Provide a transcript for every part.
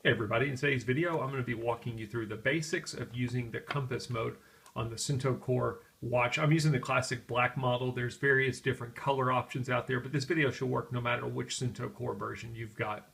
Hey everybody, in today's video I'm going to be walking you through the basics of using the compass mode on the Suunto Core watch. I'm using the classic black model. There's various different color options out there, but this video should work no matter which Suunto Core version you've got.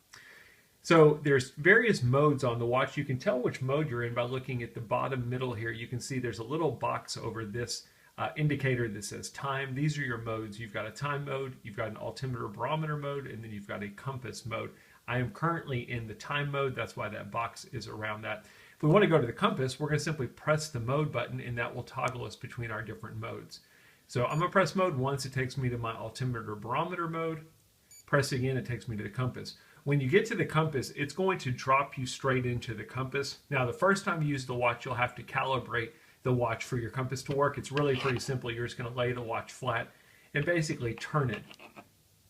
So there's various modes on the watch. You can tell which mode you're in by looking at the bottom middle here. You can see there's a little box over this indicator that says time. These are your modes. You've got a time mode, you've got an altimeter barometer mode, and then you've got a compass mode. I am currently in the time mode. That's why that box is around that. If we want to go to the compass, we're going to simply press the mode button, and that will toggle us between our different modes. So I'm going to press mode once. It takes me to my altimeter barometer mode. Press again, it takes me to the compass. When you get to the compass, it's going to drop you straight into the compass. Now, the first time you use the watch, you'll have to calibrate the watch for your compass to work. It's really pretty simple. You're just going to lay the watch flat and basically turn it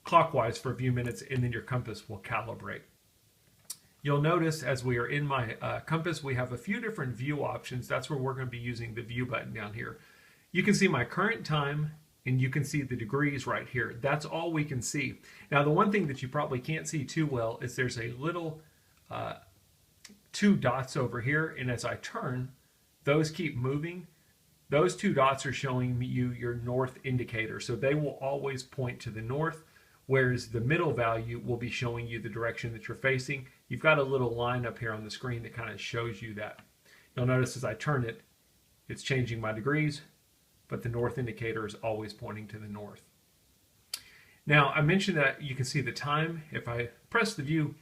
clockwise for a few minutes, and then your compass will calibrate. You'll notice as we are in my compass, we have a few different view options. That's where we're going to be using the view button down here. You can see my current time, and you can see the degrees right here. That's all we can see. Now, the one thing that you probably can't see too well is there's a little two dots over here, and as I turn, those keep moving. Those two dots are showing you your north indicator, so they will always point to the north, whereas the middle value will be showing you the direction that you're facing. You've got a little line up here on the screen that kind of shows you that. You'll notice as I turn it, it's changing my degrees, but the north indicator is always pointing to the north. Now, I mentioned that you can see the time. If I press the view,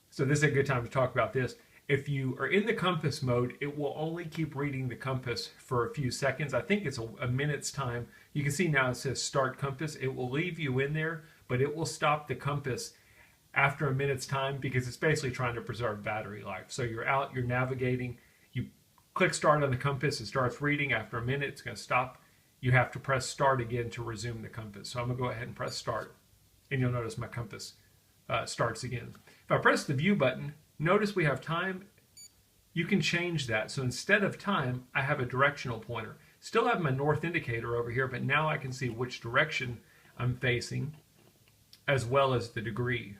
so this is a good time to talk about this. If you are in the compass mode, it will only keep reading the compass for a few seconds. I think it's a minute's time. You can see now it says start compass. It will leave you in there, but it will stop the compass after a minute's time because it's basically trying to preserve battery life. So you're out, you're navigating, you click start on the compass, it starts reading. After a minute, it's going to stop. You have to press start again to resume the compass. So I'm going to go ahead and press start, and you'll notice my compass starts again. If I press the view button, notice we have time. You can change that. So instead of time, I have a directional pointer. Still have my north indicator over here, but now I can see which direction I'm facing as well as the degree.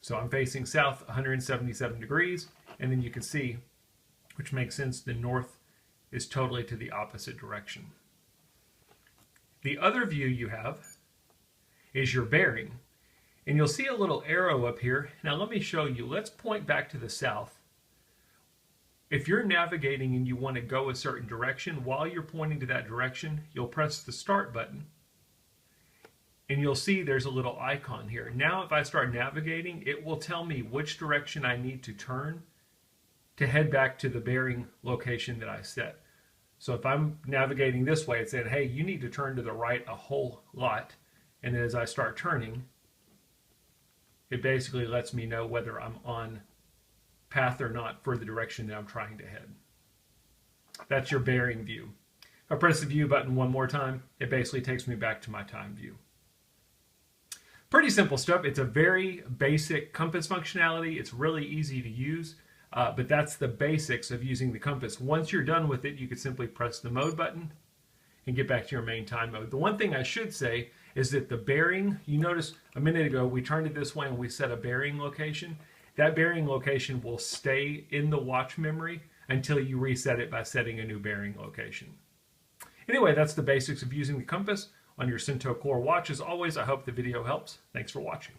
So I'm facing south 177 degrees, and then you can see, which makes sense, the north is totally to the opposite direction. The other view you have is your bearing. And you'll see a little arrow up here. Now let me show you. Let's point back to the south. If you're navigating and you want to go a certain direction, while you're pointing to that direction, you'll press the start button. And you'll see there's a little icon here. Now if I start navigating, it will tell me which direction I need to turn to head back to the bearing location that I set. So if I'm navigating this way, it said, hey, you need to turn to the right a whole lot. And then as I start turning, it basically lets me know whether I'm on path or not for the direction that I'm trying to head. That's your bearing view. If I press the view button one more time, it basically takes me back to my time view. Pretty simple stuff. It's a very basic compass functionality. It's really easy to use, but that's the basics of using the compass. Once you're done with it, you can simply press the mode button and get back to your main time mode. The one thing I should say is that the bearing, you notice a minute ago we turned it this way and we set a bearing location. That bearing location will stay in the watch memory until you reset it by setting a new bearing location. Anyway, that's the basics of using the compass on your Suunto Core watch. As always, I hope the video helps. Thanks for watching.